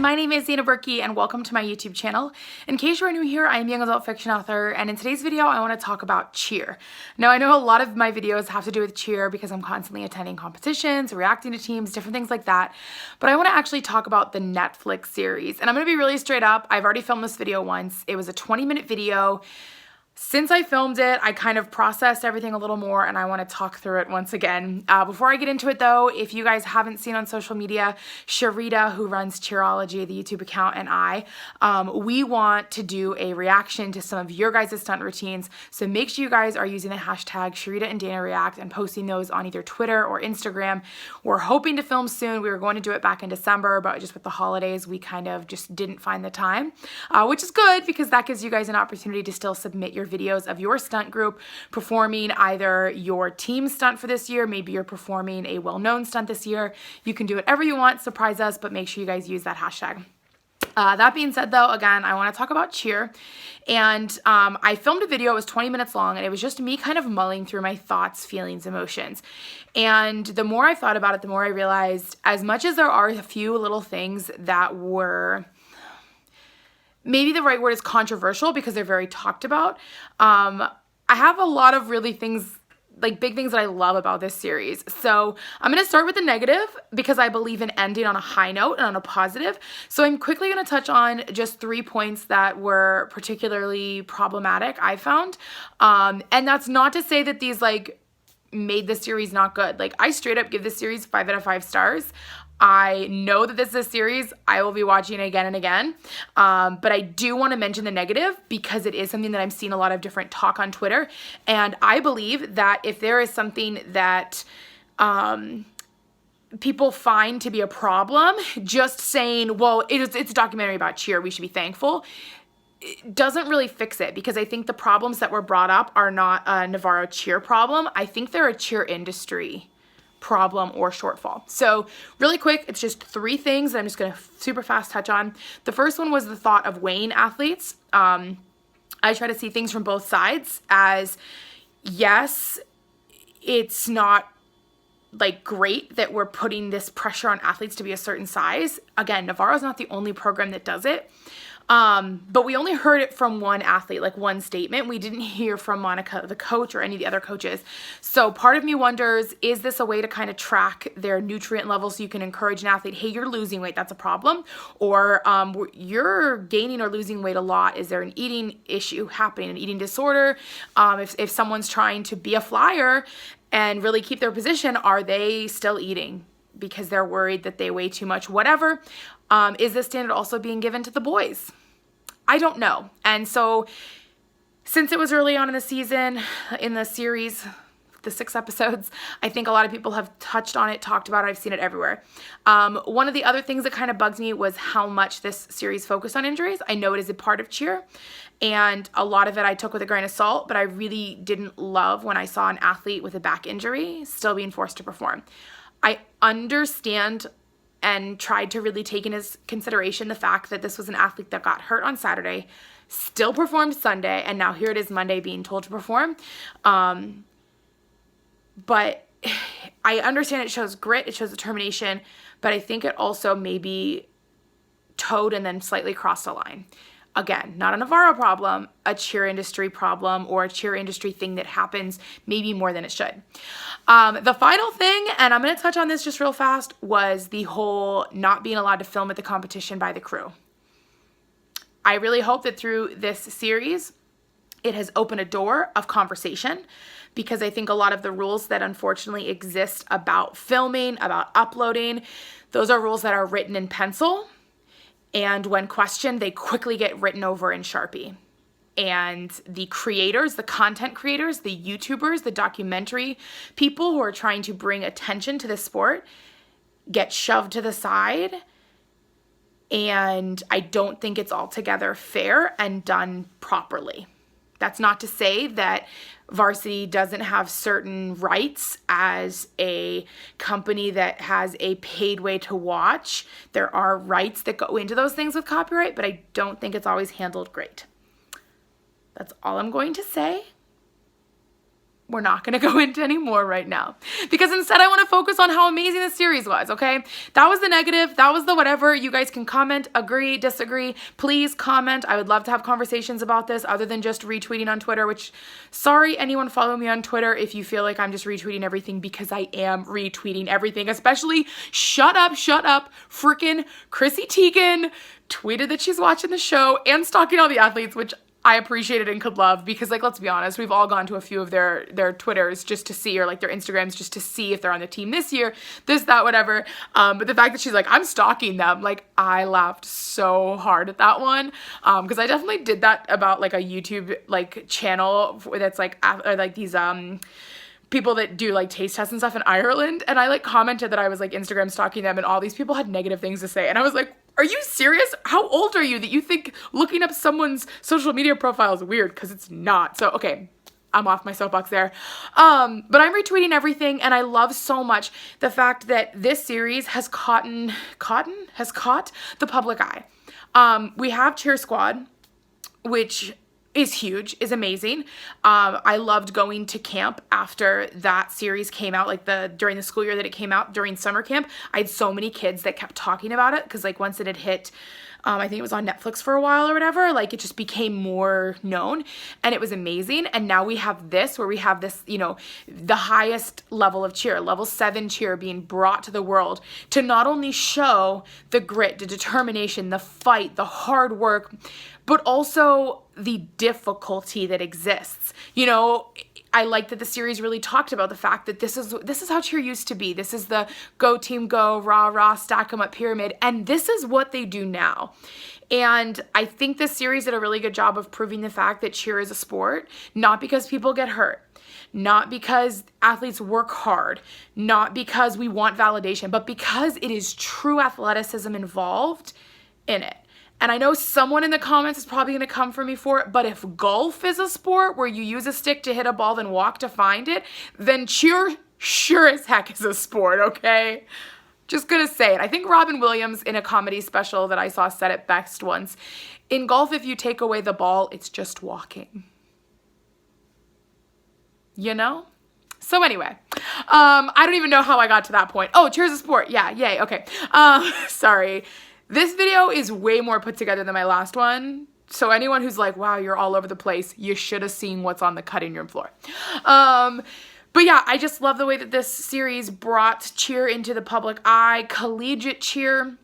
My name is Zena Berkey and welcome to my YouTube channel. In case you're new here, I'm a young adult fiction author, and in today's video I want to talk about cheer. Now I know a lot of my videos have to do with cheer because I'm constantly attending competitions, reacting to teams, different things like that, but I want to actually talk about the Netflix series. And I'm going to be really straight up. I've already filmed this video once. It was a 20-minute video. Since I filmed it, I kind of processed everything a little more and I want to talk through it once again. Before I get into it though, if you guys haven't seen on social media, Sharita, who runs Cheerology, the YouTube account, and I, we want to do a reaction to some of your guys' stunt routines. So make sure you guys are using the hashtag Sharita and Dana React and posting those on either Twitter or Instagram. We're hoping to film soon. We were going to do it back in December, but just with the holidays, we kind of just didn't find the time, which is good because that gives you guys an opportunity to still submit your videos of your stunt group performing either your team stunt for this year, maybe you're performing a well-known stunt this year. You can do whatever you want, surprise us, but make sure you guys use that hashtag. That being said though, again, I want to talk about cheer, and I filmed a video. It was 20 minutes long, and it was just me kind of mulling through my thoughts, feelings, emotions. And the more I thought about it, the more I realized, as much as there are a few little things that were, maybe the right word is controversial because they're very talked about, I have a lot of really things, like big things that I love about this series. So I'm going to start with the negative because I believe in ending on a high note and on a positive. So I'm quickly going to touch on just 3 points that were particularly problematic, I found. And that's not to say that these like made the series not good. Like, I straight up give this series 5 out of 5 stars. I know that this is a series I will be watching again and again, but I do want to mention the negative because it is something that I'm seeing a lot of different talk on Twitter, and I believe that if there is something that people find to be a problem, just saying, well, it's a documentary about cheer, we should be thankful, it doesn't really fix it, because I think the problems that were brought up are not a Navarro cheer problem. I think they're a cheer industry problem or shortfall. So really quick, it's just 3 things that I'm just going to super fast touch on. The first one was the thought of weighing athletes. I try to see things from both sides as, yes, it's not like great that we're putting this pressure on athletes to be a certain size. Again, Navarro's not the only program that does it. But we only heard it from one athlete, like one statement. We didn't hear from Monica, the coach, or any of the other coaches. So part of me wonders, is this a way to kind of track their nutrient levels so you can encourage an athlete, hey, you're losing weight, that's a problem? Or you're gaining or losing weight a lot. Is there an eating issue happening, an eating disorder? If someone's trying to be a flyer and really keep their position, are they still eating because they're worried that they weigh too much, whatever? Is this standard also being given to the boys? I don't know. And so since it was early on in the season, in the series, the 6 episodes, I think a lot of people have touched on it, talked about it. I've seen it everywhere. One of the other things that kind of bugs me was how much this series focused on injuries. I know it is a part of cheer, and a lot of it I took with a grain of salt, but I really didn't love when I saw an athlete with a back injury still being forced to perform. I understand and tried to really take into consideration the fact that this was an athlete that got hurt on Saturday, still performed Sunday, and now here it is Monday being told to perform. But I understand it shows grit, it shows determination, but I think it also maybe towed and then slightly crossed a line. Again, not a Navarro problem, a cheer industry problem, or a cheer industry thing that happens maybe more than it should. The final thing, and I'm going to touch on this just real fast, was the whole not being allowed to film at the competition by the crew. I really hope that through this series, it has opened a door of conversation, because I think a lot of the rules that unfortunately exist about filming, about uploading, those are rules that are written in pencil. And when questioned, they quickly get written over in Sharpie. And the creators, the content creators, the YouTubers, the documentary people who are trying to bring attention to the sport get shoved to the side. And I don't think it's altogether fair and done properly. That's not to say that Varsity doesn't have certain rights as a company that has a paid way to watch. There are rights that go into those things with copyright, but I don't think it's always handled great. That's all I'm going to say. we're not going to go into any more right now, because instead I want to focus on how amazing the series was, okay? That was the negative. That was the whatever. You guys can comment, agree, disagree. Please comment. I would love to have conversations about this other than just retweeting on Twitter, which, sorry, anyone follow me on Twitter if you feel like I'm just retweeting everything, because I am retweeting everything, especially shut up, freaking Chrissy Teigen tweeted that she's watching the show and stalking all the athletes, which I appreciated and could love, because, like, let's be honest, we've all gone to a few of their Twitters just to see, or like their Instagrams just to see if they're on the team this year, this, that, whatever. But the fact that she's like, I'm stalking them, like, I laughed so hard at that one, because I definitely did that about like a YouTube like channel that's like these people that do like taste tests and stuff in Ireland, and I like commented that I was like Instagram stalking them, and all these people had negative things to say, and I was like, are you serious? How old are you that you think looking up someone's social media profile is weird? Because it's not. So, okay, I'm off my soapbox there. But I'm retweeting everything, and I love so much the fact that this series has caught the public eye. We have Cheer Squad, which is huge, is amazing. I loved going to camp after that series came out, like during the school year that it came out, during summer camp. I had so many kids that kept talking about it, because like once it had hit, I think it was on Netflix for a while or whatever, like it just became more known, and it was amazing. And now we have this, where we have this, you know, the highest level of cheer, level 7 cheer, being brought to the world to not only show the grit, the determination, the fight, the hard work, but also the difficulty that exists. You know, I like that the series really talked about the fact that this is how cheer used to be. This is the go team go, rah rah, stack 'em up pyramid, and this is what they do now. And I think this series did a really good job of proving the fact that cheer is a sport, not because people get hurt, not because athletes work hard, not because we want validation, but because it is true athleticism involved in it. And I know someone in the comments is probably going to come for me for it, but if golf is a sport where you use a stick to hit a ball, then walk to find it, then cheer sure as heck is a sport, okay? Just gonna say it. I think Robin Williams in a comedy special that I saw said it best once. In golf, if you take away the ball, it's just walking. You know? So anyway, I don't even know how I got to that point. Oh, cheer's a sport. Yeah, yay, okay. Sorry. This video is way more put together than my last one. So anyone who's like, wow, you're all over the place, you should have seen what's on the cutting room floor. But yeah, I just love the way that this series brought cheer into the public eye, collegiate cheer.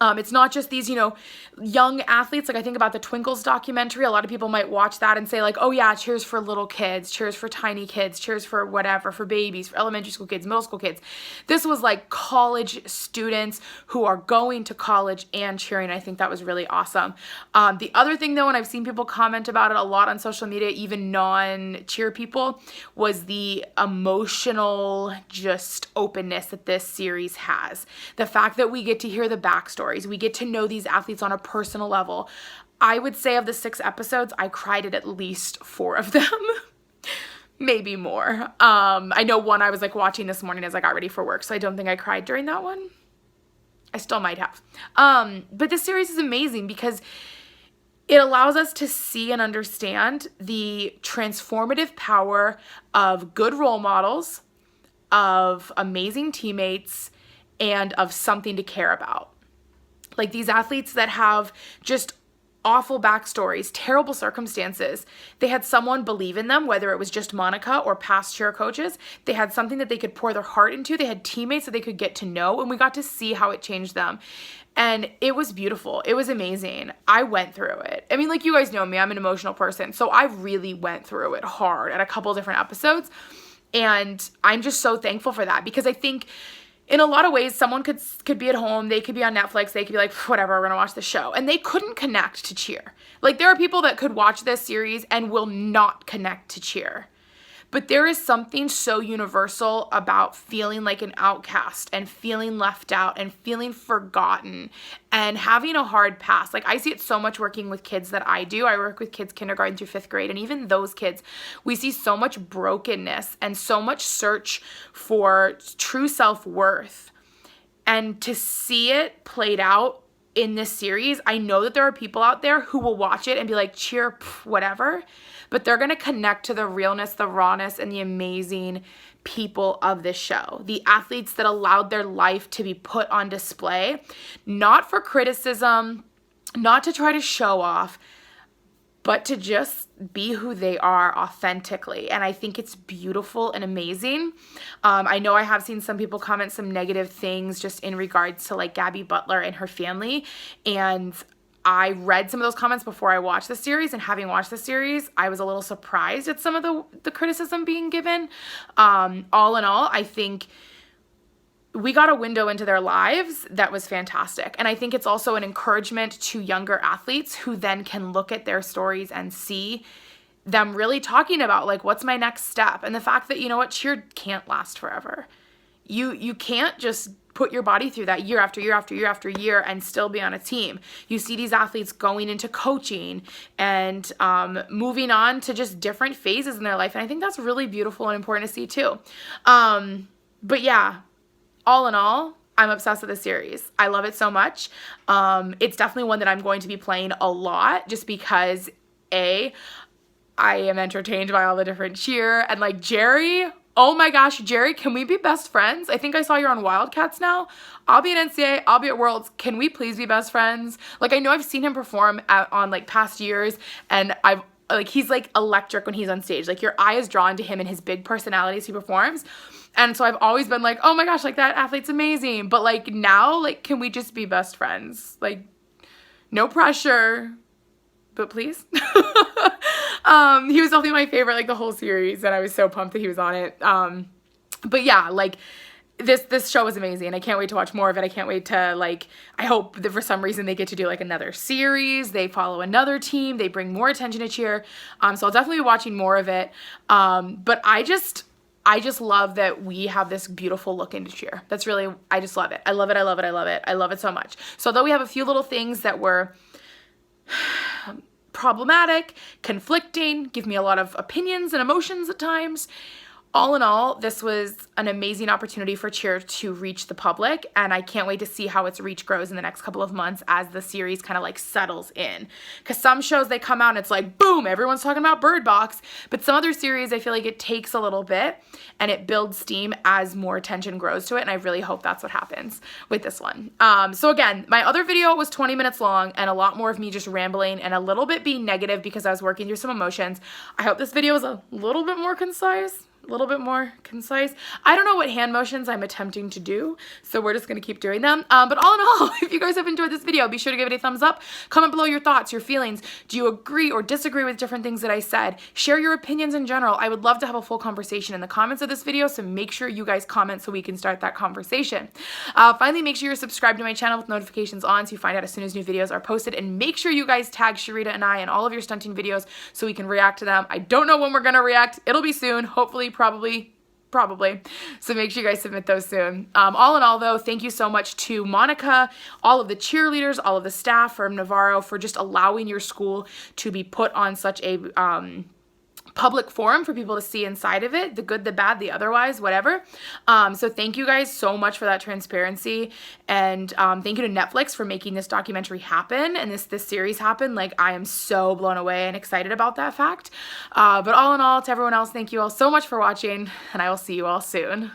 It's not just these, you know, young athletes. Like I think about the Twinkles documentary. A lot of people might watch that and say like, oh yeah, cheers for little kids, cheers for tiny kids, cheers for whatever, for babies, for elementary school kids, middle school kids. This was like college students who are going to college and cheering. I think that was really awesome. The other thing though, and I've seen people comment about it a lot on social media, even non-cheer people, was the emotional just openness that this series has. The fact that we get to hear the backstory. We get to know these athletes on a personal level. I would say of the 6 episodes, I cried at least 4 of them. Maybe more. I know one I was like watching this morning as I got ready for work, so I don't think I cried during that one. I still might have. But this series is amazing because it allows us to see and understand the transformative power of good role models, of amazing teammates, and of something to care about. Like these athletes that have just awful backstories, terrible circumstances. They had someone believe in them, whether it was just Monica or past cheer coaches. They had something that they could pour their heart into. They had teammates that they could get to know, and we got to see how it changed them. And it was beautiful. It was amazing. I went through it. I mean, like you guys know me, I'm an emotional person. So I really went through it hard at a couple different episodes. And I'm just so thankful for that, because I think in a lot of ways, someone could be at home, they could be on Netflix, they could be like, whatever, we're gonna watch the show. And they couldn't connect to cheer. Like there are people that could watch this series and will not connect to cheer. But there is something so universal about feeling like an outcast and feeling left out and feeling forgotten and having a hard past. Like I see it so much working with kids that I do. I work with kids kindergarten through 5th grade, and even those kids, we see so much brokenness and so much search for true self-worth. And to see it played out in this series, I know that there are people out there who will watch it and be like, cheer, whatever, but they're going to connect to the realness, the rawness, and the amazing people of this show. The athletes that allowed their life to be put on display, not for criticism, not to try to show off, but to just be who they are authentically. And I think it's beautiful and amazing. I know I have seen some people comment some negative things just in regards to like Gabby Butler and her family. And I read some of those comments before I watched the series, and having watched the series, I was a little surprised at some of the criticism being given. All in all, I think we got a window into their lives that was fantastic. And I think it's also an encouragement to younger athletes who then can look at their stories and see them really talking about like, what's my next step? And the fact that, you know what, cheer can't last forever. You can't just put your body through that year after year after year after year and still be on a team. You see these athletes going into coaching and moving on to just different phases in their life. And I think that's really beautiful and important to see too. But yeah, all in all, I'm obsessed with the series. I love it so much. It's definitely one that I'm going to be playing a lot just because I am entertained by all the different cheer, and like Jerry, oh my gosh, Jerry, can we be best friends? I think I saw you're on Wildcats now. I'll be in NCAA, I'll be at Worlds. Can we please be best friends? Like, I know I've seen him perform on like past years, and he's like electric when he's on stage. Like, your eye is drawn to him and his big personality as he performs. And so I've always been like, oh my gosh, like that athlete's amazing. But like now, like, can we just be best friends? Like, no pressure, but please. He was definitely my favorite, like the whole series, and I was so pumped that he was on it. But yeah, like this show was amazing. I can't wait to watch more of it. I can't wait to like, I hope that for some reason they get to do like another series. They follow another team. They bring more attention to cheer. So I'll definitely be watching more of it. But I just love that we have this beautiful look into cheer. That's really, I just love it. I love it. I love it. I love it. I love it so much. So although we have a few little things that were problematic, conflicting, give me a lot of opinions and emotions at times, all in all, this was an amazing opportunity for cheer to reach the public, and I can't wait to see how its reach grows in the next couple of months as the series kind of like settles in. Because some shows, they come out and it's like, boom, everyone's talking about Bird Box, but some other series, I feel like it takes a little bit and it builds steam as more attention grows to it, and I really hope that's what happens with this one. So again, my other video was 20 minutes long and a lot more of me just rambling and a little bit being negative because I was working through some emotions. I hope this video is a little bit more concise. I don't know what hand motions I'm attempting to do, so we're just going to keep doing them. But all in all, if you guys have enjoyed this video, be sure to give it a thumbs up. Comment below your thoughts, your feelings. Do you agree or disagree with different things that I said? Share your opinions in general. I would love to have a full conversation in the comments of this video, so make sure you guys comment so we can start that conversation. Finally, make sure you're subscribed to my channel with notifications on so you find out as soon as new videos are posted, and make sure you guys tag Sharita and I in all of your stunting videos so we can react to them. I don't know when we're going to react. It'll be soon, hopefully, probably. So make sure you guys submit those soon. All in all, though, thank you so much to Monica, all of the cheerleaders, all of the staff from Navarro for just allowing your school to be put on such a public forum for people to see inside of it, the good, the bad, the otherwise, whatever. So thank you guys so much for that transparency, and thank you to Netflix for making this documentary happen and this series happen. Like, I am so blown away and excited about that fact. But all in all, to everyone else, thank you all so much for watching, and I will see you all soon.